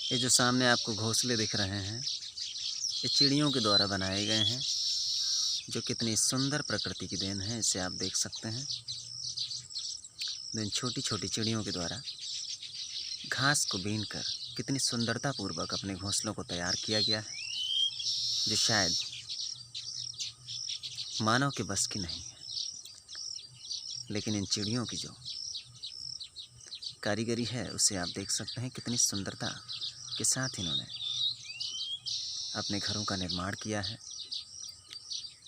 ये जो सामने आपको घोंसले दिख रहे हैं, ये चिड़ियों के द्वारा बनाए गए हैं, जो कितनी सुंदर प्रकृति की देन है, इसे आप देख सकते हैं। इन छोटी छोटी चिड़ियों के द्वारा घास को बीनकर कितनी सुंदरता पूर्वक अपने घोंसलों को तैयार किया गया है, जो शायद मानव के बस की नहीं है। लेकिन इन चिड़ियों की जो कारीगरी है, उसे आप देख सकते हैं, कितनी सुंदरता के साथ इन्होंने अपने घरों का निर्माण किया है।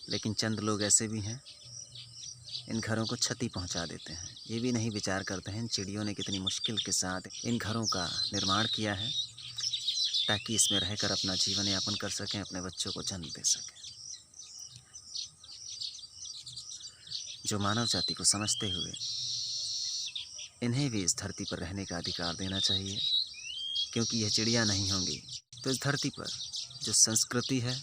लेकिन चंद लोग ऐसे भी हैं, इन घरों को क्षति पहुंचा देते हैं। ये भी नहीं विचार करते हैं इन चिड़ियों ने कितनी मुश्किल के साथ इन घरों का निर्माण किया है, ताकि इसमें रहकर अपना जीवन यापन कर सकें, अपने बच्चों को जन्म दे सकें। जो मानव जाति को समझते हुए इन्हें भी इस धरती पर रहने का अधिकार देना चाहिए, क्योंकि यह चिड़िया नहीं होंगी तो इस धरती पर जो संस्कृति है,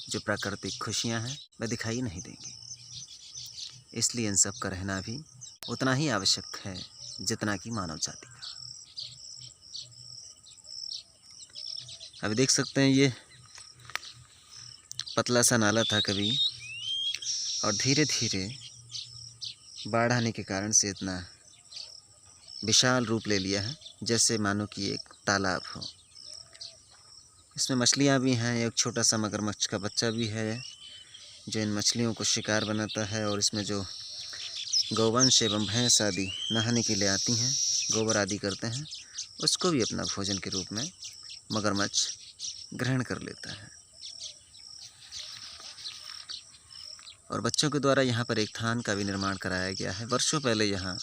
जो प्राकृतिक खुशियाँ हैं, वह दिखाई नहीं देंगी। इसलिए इन सब का रहना भी उतना ही आवश्यक है जितना कि मानव जाति का। अभी देख सकते हैं, ये पतला सा नाला था कभी, और धीरे धीरे बाढ़ आने के कारण से इतना विशाल रूप ले लिया है, जैसे मानो कि एक तालाब हो। इसमें मछलियाँ भी हैं, एक छोटा सा मगरमच्छ का बच्चा भी है, जो इन मछलियों को शिकार बनाता है। और इसमें जो गौवंश एवं भैंस आदि नहाने के लिए आती हैं, गोबर आदि करते हैं, उसको भी अपना भोजन के रूप में मगरमच्छ ग्रहण कर लेता है। और बच्चों के द्वारा यहाँ पर एक थान का भी निर्माण कराया गया है। वर्षों पहले यहाँ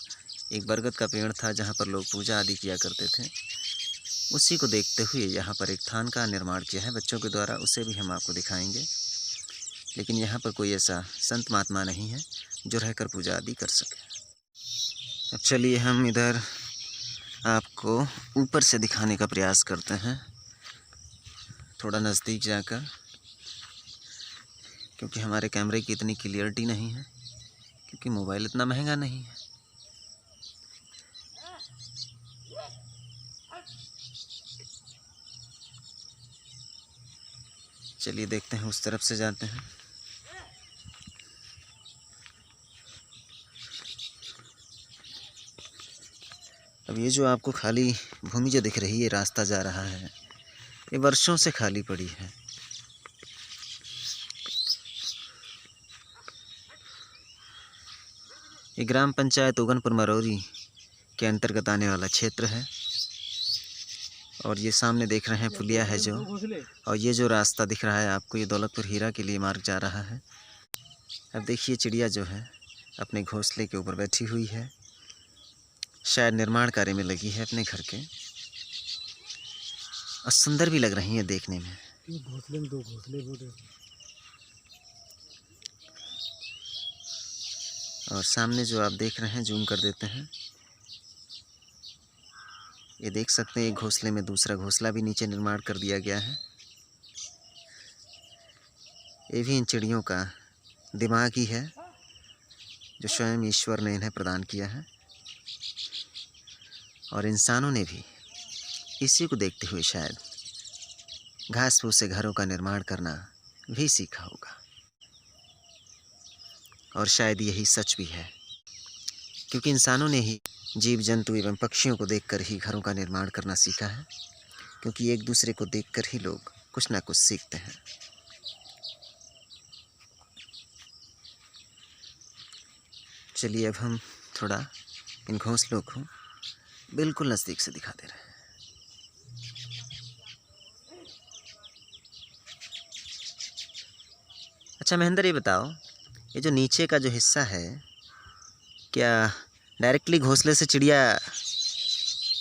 एक बरगद का पेड़ था, जहाँ पर लोग पूजा आदि किया करते थे। उसी को देखते हुए यहाँ पर एक थान का निर्माण किया है बच्चों के द्वारा, उसे भी हम आपको दिखाएंगे। लेकिन यहाँ पर कोई ऐसा संत महात्मा नहीं है जो रहकर पूजा आदि कर सके। अब चलिए हम इधर आपको ऊपर से दिखाने का प्रयास करते हैं, थोड़ा नज़दीक जाकर, क्योंकि हमारे कैमरे की इतनी क्लियरिटी नहीं है, क्योंकि मोबाइल इतना महंगा नहीं है। चलिए देखते हैं, उस तरफ से जाते हैं। अब ये जो आपको खाली भूमि जो दिख रही है, रास्ता जा रहा है, ये वर्षों से खाली पड़ी है। ये ग्राम पंचायत उगनपुर मरौरी के अंतर्गत आने वाला क्षेत्र है। और ये सामने देख रहे हैं पुलिया है जो, और ये जो रास्ता दिख रहा है आपको, ये दौलतपुर हीरा के लिए मार्ग जा रहा है। अब देखिए, चिड़िया जो है अपने घोंसले के ऊपर बैठी हुई है, शायद निर्माण कार्य में लगी है अपने घर के, और सुंदर भी लग रही है देखने में। घोंसले में 2 घोंसले बोले। और सामने जो आप देख रहे हैं, जूम कर देते हैं, ये देख सकते हैं एक घोंसले में दूसरा घोंसला भी नीचे निर्माण कर दिया गया है। ये भी इन चिड़ियों का दिमाग ही है, जो स्वयं ईश्वर ने इन्हें प्रदान किया है। और इंसानों ने भी इसी को देखते हुए शायद घास फूस से घरों का निर्माण करना भी सीखा होगा। और शायद यही सच भी है, क्योंकि इंसानों ने ही जीव जंतु एवं पक्षियों को देखकर ही घरों का निर्माण करना सीखा है, क्योंकि एक दूसरे को देखकर ही लोग कुछ ना कुछ सीखते हैं। चलिए अब हम थोड़ा इन घोंसलों को बिल्कुल नज़दीक से दिखा दे रहे हैं। अच्छा महेंद्र, ये बताओ, ये जो नीचे का जो हिस्सा है, क्या डायरेक्टली घोंसले से चिड़िया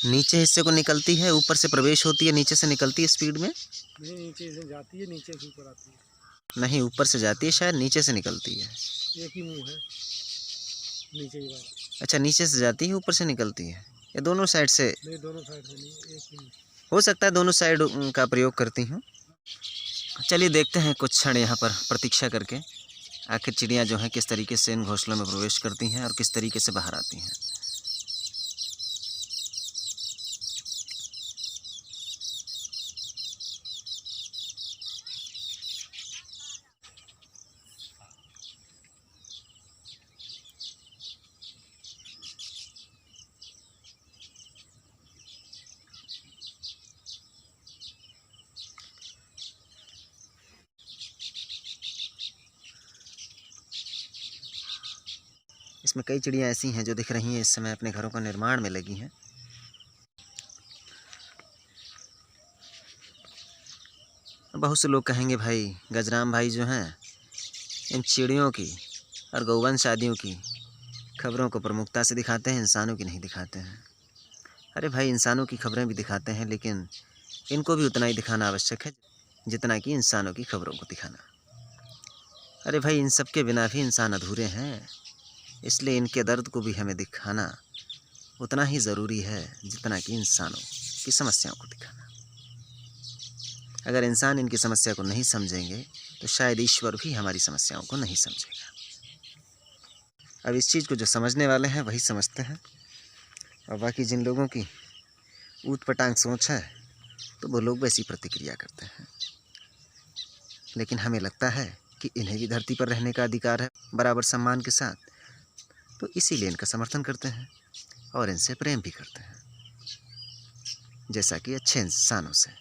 नीचे हिस्से को निकलती है, ऊपर से प्रवेश होती है, नीचे से निकलती है स्पीड में? नहीं, नीचे से जाती है, नीचे से ऊपर आती है। नहीं, ऊपर से जाती है, शायद नीचे से निकलती है। एक ही मुंह है, नीचे ही वाला। अच्छा, नीचे से जाती है, ऊपर से निकलती है, या दोनों साइड से? नहीं, दोनों साइड से नहीं, एक ही। हो सकता है दोनों साइड का प्रयोग करती हूँ। चलिए देखते हैं कुछ क्षण यहाँ पर प्रतीक्षा करके, आखिर चिड़ियाँ जो हैं किस तरीके से इन घोंसलों में प्रवेश करती हैं और किस तरीके से बाहर आती हैं। इसमें कई चिड़ियाँ ऐसी हैं जो दिख रही हैं इस समय अपने घरों का निर्माण में लगी हैं। बहुत से लोग कहेंगे भाई गजराम भाई जो हैं इन चिड़ियों की और गौवंश आदियों की खबरों को प्रमुखता से दिखाते हैं, इंसानों की नहीं दिखाते हैं। अरे भाई, इंसानों की खबरें भी दिखाते हैं, लेकिन इनको भी उतना ही दिखाना आवश्यक है जितना कि इंसानों की खबरों को दिखाना। अरे भाई, इन सब के बिना भी इंसान अधूरे हैं, इसलिए इनके दर्द को भी हमें दिखाना उतना ही ज़रूरी है जितना कि इंसानों की समस्याओं को दिखाना। अगर इंसान इनकी समस्या को नहीं समझेंगे तो शायद ईश्वर भी हमारी समस्याओं को नहीं समझेगा। अब इस चीज़ को जो समझने वाले हैं वही समझते हैं, और बाकी जिन लोगों की ऊट पटांग सोच है तो वो लोग वैसी प्रतिक्रिया करते हैं। लेकिन हमें लगता है कि इन्हें भी धरती पर रहने का अधिकार है बराबर सम्मान के साथ, तो इसीलिए इनका समर्थन करते हैं और इनसे प्रेम भी करते हैं, जैसा कि अच्छे इंसानों से।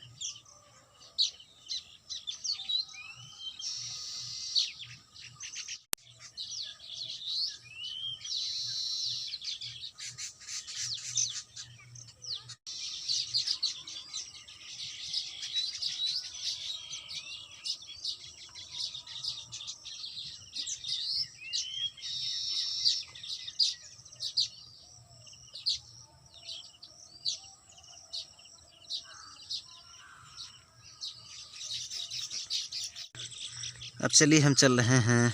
अब चलिए हम चल रहे हैं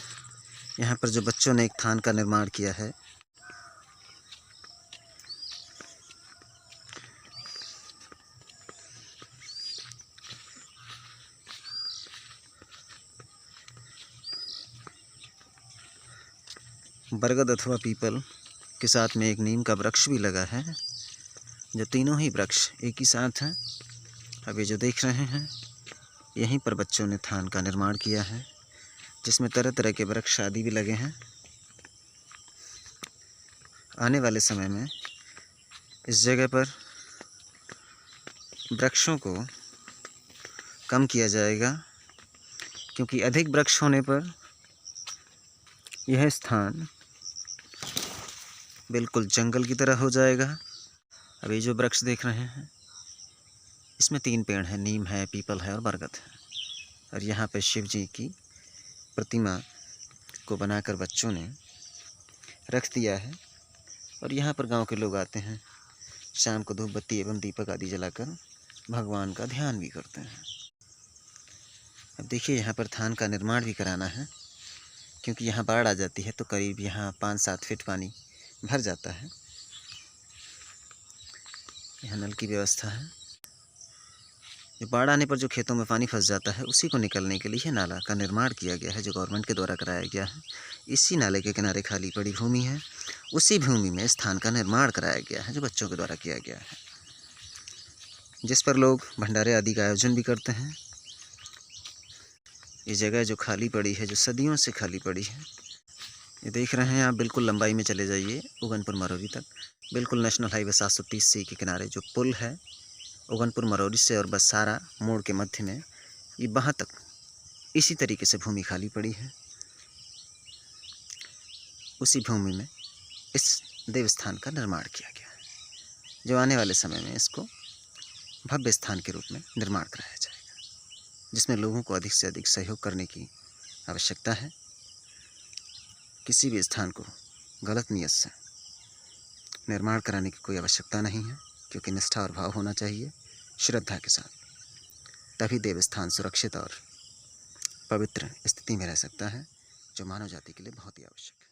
यहाँ पर जो बच्चों ने एक थान का निर्माण किया है। बरगद अथवा पीपल के साथ में एक नीम का वृक्ष भी लगा है, जो तीनों ही वृक्ष एक ही साथ हैं। अब ये जो देख रहे हैं, यहीं पर बच्चों ने थान का निर्माण किया है, जिसमें तरह तरह के वृक्ष आदि भी लगे हैं। आने वाले समय में इस जगह पर वृक्षों को कम किया जाएगा, क्योंकि अधिक वृक्ष होने पर यह स्थान बिल्कुल जंगल की तरह हो जाएगा। अब ये जो वृक्ष देख रहे हैं, इसमें 3 पेड़ हैं, नीम है, पीपल है और बरगद है। और यहाँ पे शिव जी की प्रतिमा को बनाकर बच्चों ने रख दिया है, और यहाँ पर गांव के लोग आते हैं, शाम को धूप बत्ती एवं दीपक आदि जलाकर भगवान का ध्यान भी करते हैं। अब देखिए, यहाँ पर थान का निर्माण भी कराना है, क्योंकि यहाँ बाढ़ आ जाती है तो करीब यहाँ 5-7 फीट पानी भर जाता है। यहाँ नल की व्यवस्था है। जो बाढ़ आने पर जो खेतों में पानी फंस जाता है, उसी को निकलने के लिए नाला का निर्माण किया गया है, जो गवर्नमेंट के द्वारा कराया गया है। इसी नाले के किनारे खाली पड़ी भूमि है, उसी भूमि में स्थान का निर्माण कराया गया है, जो बच्चों के द्वारा किया गया है, जिस पर लोग भंडारे आदि का आयोजन भी करते हैं। ये जगह जो खाली पड़ी है, जो सदियों से खाली पड़ी है, ये देख रहे हैं आप, बिल्कुल लंबाई में चले जाइए उगनपुर मरौरी तक, बिल्कुल नेशनल हाईवे 730C के किनारे जो पुल है, उगनपुर मरौरी से और बसारा मोड़ के मध्य में, ये वहाँ तक इसी तरीके से भूमि खाली पड़ी है। उसी भूमि में इस देवस्थान का निर्माण किया गया है, जो आने वाले समय में इसको भव्य स्थान के रूप में निर्माण कराया जाएगा, जिसमें लोगों को अधिक से अधिक सहयोग करने की आवश्यकता है। किसी भी स्थान को गलत नीयत से निर्माण कराने की कोई आवश्यकता नहीं है, क्योंकि निष्ठा और भाव होना चाहिए श्रद्धा के साथ, तभी देवस्थान सुरक्षित और पवित्र स्थिति में रह सकता है, जो मानव जाति के लिए बहुत ही आवश्यक है।